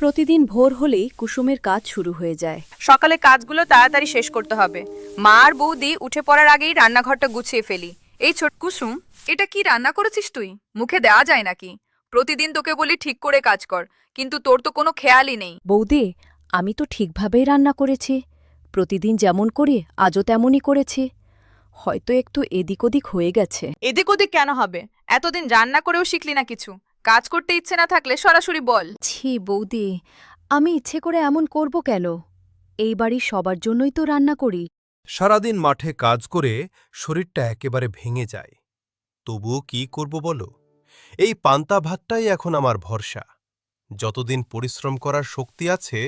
প্রতিদিন ভোর হলেই কুসুমের কাজ শুরু হয়ে যায়। সকালে কাজগুলো তাড়াতাড়ি শেষ করতে হবে। মা আর বৌদি উঠে পড়ার আগেই রান্নাঘরটা গুছিয়ে ফেলি। এই ছোট কুসুম, এটা কি রান্না করেছিস তুই? মুখে দেওয়া যায় নাকি? প্রতিদিন তোকে বলি ঠিক করে কাজ কর, কিন্তু তোর তো কোনো খেয়ালই নেই। বৌদি, আমি তো ঠিকভাবেই রান্না করেছি। প্রতিদিন যেমন করি আজও তেমনই করেছি। হয়তো একটু এদিক ওদিক হয়ে গেছে। এদিক ওদিক কেন হবে? এতদিন রান্না করেও শিখলি না কিছু। কাজ করতে ইচ্ছে না থাকলে সরাসরি বল। ছি বৌদি, আমি ইচ্ছে করে এমন করব কেন? এই বাড়ির সবার জন্যই তো রান্না করি। সারাদিন মাঠে কাজ করে শরীরটা একেবারে ভেঙে যায়। তবুও কি করব বলো? এই পান্তা ভাতটাই এখন আমার ভরসা। যতদিন পরিশ্রম করার শক্তি আছে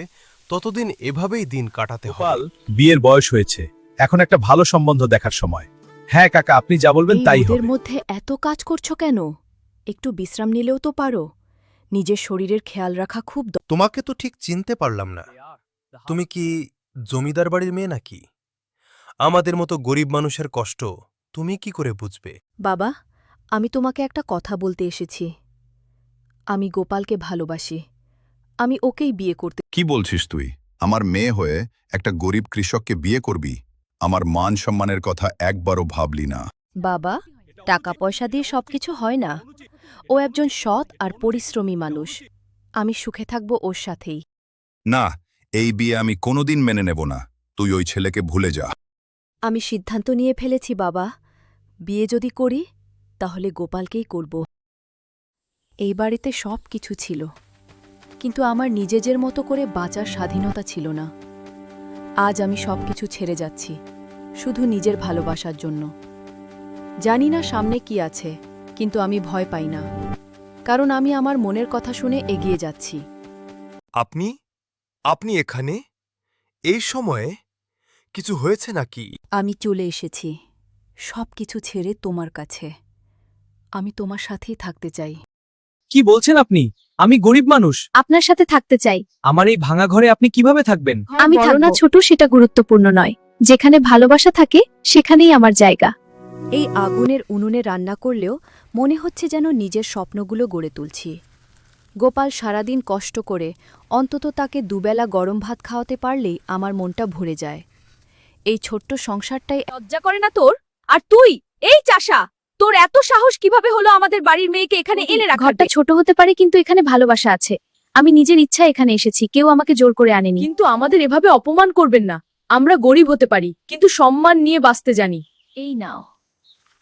ততদিন এভাবেই দিন কাটাতে গোপাল, হবে। বিয়ের বয়স হয়েছে, এখন একটা ভালো সম্বন্ধ দেখার সময়। হ্যাঁ কাকা, আপনি যা বলবেন এই তাই রোদের হবে। মধ্যে এত কাজ করছো কেন? একটু বিশ্রাম নিলেও তো পারো। নিজের শরীরের খেয়াল রাখা খুব তোমাকে তো ঠিক চিনতে পারলাম না। তুমি কি জমিদার বাড়ির মেয়ে নাকি? আমাদের মতো গরিব মানুষের কষ্ট তুমি কি করে বুঝবে? বাবা, আমি তোমাকে একটা কথা বলতে এসেছি। আমি গোপালকে ভালোবাসি। আমি ওকেই বিয়ে করতে। কি বলছিস তুই? আমার মেয়ে হয়ে একটা গরিব কৃষককে বিয়ে করবি? আমার মান সম্মানের কথা একবারও ভাবলি না। বাবা, টাকা পয়সা দিয়ে সবকিছু হয় না। ও একজন সৎ আর পরিশ্রমী মানুষ। আমি সুখে থাকব ওর সাথেই। না, এই বিয়ে আমি কোনোদিন মেনে নেব না। তুই ওই ছেলেকে ভুলে যা। আমি সিদ্ধান্ত নিয়ে ফেলেছি বাবা। বিয়ে যদি করি তাহলে গোপালকেই করব। এই বাড়িতে সব কিছু ছিল, কিন্তু আমার নিজেদের মতো করে বাঁচার স্বাধীনতা ছিল না। আজ আমি সবকিছু ছেড়ে যাচ্ছি, শুধু নিজের ভালোবাসার জন্য। জানি না সামনে কি আছে, কিন্তু আমি ভয় পাই না, কারণ আমি আমার মনের কথা শুনে এগিয়ে যাচ্ছি। আপনি আপনি এখানে এই সময়ে? কিছু হয়েছে নাকি? আমি চলে এসেছি সবকিছু ছেড়ে তোমার কাছে। আমি তোমার সাথেই থাকতে চাই। কি বলছেন আপনি? আমি গরিব মানুষ। আপনার সাথে থাকতে চাই। আমার এই ভাঙা ঘরে আপনি কিভাবে থাকবেন? আমি বড় না ছোট সেটা গুরুত্বপূর্ণ নয়। যেখানে ভালোবাসা থাকে সেখানেই আমার জায়গা। এই আগুনের উনুনে রান্না করলেও মনে হচ্ছে যেন নিজের স্বপ্নগুলো গড়ে তুলছি। গোপাল সারাদিন কষ্ট করে অন্তত তাকে দুবেলা গরম ভাত খাওয়াতে পারলেই আমার মনটা ভরে যায়। এই ছোট্ট সংসারটাই লজ্জা করে না তোর? আর তুই এই চাষা, তোর এত সাহস কিভাবে হলো আমাদের বাড়ির মেয়েকে এখানে এনে রাখা? ঘরটা ছোট হতে পারে, কিন্তু এখানে ভালোবাসা আছে। আমি নিজের ইচ্ছা এখানে এসেছি, কেউ আমাকে জোর করে আনেনি। কিন্তু আমাদের এভাবে অপমান করবেন না। আমরা গরিব হতে পারি, কিন্তু সম্মান নিয়ে বাঁচতে জানি। এই নাও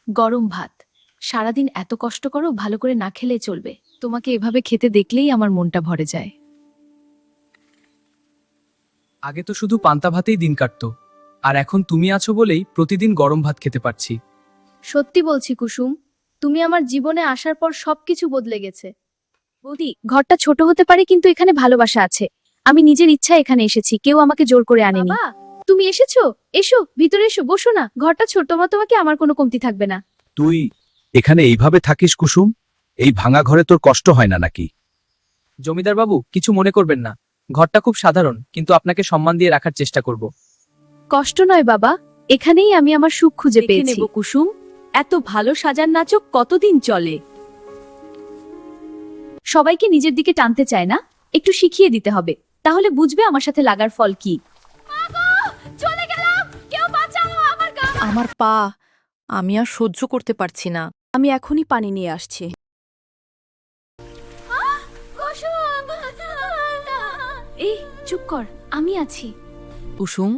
গরম ভাত। সারাদিন এত কষ্ট করো, ভালো করে না খেলে চলবে। তোমাকে এভাবে খেতে দেখলেই আমার মনটা ভরে যায়। আগে তো শুধু পান্তা ভাতেই দিন কাটতো, আর এখন তুমি আছো বলেই প্রতিদিন গরম ভাত খেতে পারছি। সত্যি বলছি কুসুম, তুমি আমার জীবনে আসার পর সবকিছু বদলে গেছে। বৌদি, ঘরটা ছোট হতে পারে, কিন্তু এখানে ভালোবাসা আছে। আমি নিজের ইচ্ছা এখানে এসেছি, কেউ আমাকে জোর করে আনেনি। বাবা, তুমি এসেছো? এসো, ভিতরে এসো, বসো না। ঘরটা ছোট মতো, তোমাকে আমার কোনো কমতি থাকবে না। তুই এখানে এইভাবে থাকিস কুসুম? এই ভাঙা ঘরে তোর কষ্ট হয় না নাকি? জমিদার বাবু, কিছু মনে করবেন না। ঘরটা খুব সাধারণ, কিন্তু আপনাকে সম্মান দিয়ে রাখার চেষ্টা করব। কষ্ট নয় বাবা, এখানেই আমি আমার সুখ খুঁজে দেখে পেয়েছি। নেব কুসুম, এত ভালো সাজার নাচক কতদিন চলে? সবাইকে নিজের দিকে টানতে চায় না, একটু শিখিয়ে দিতে হবে, তাহলে বুঝবে আমার সাথে লাগার ফল কি। আমার পা, আমি আর সহ্য করতে পারছি না। আমি এখনই পানি নিয়ে আসছি। এই চুপ কর, আমি আছি। কুসুম,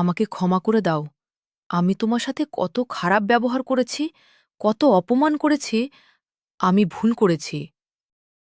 আমাকে ক্ষমা করে দাও। আমি তোমার সাথে কত খারাপ ব্যবহার করেছি, কত অপমান করেছি। আমি ভুল করেছি।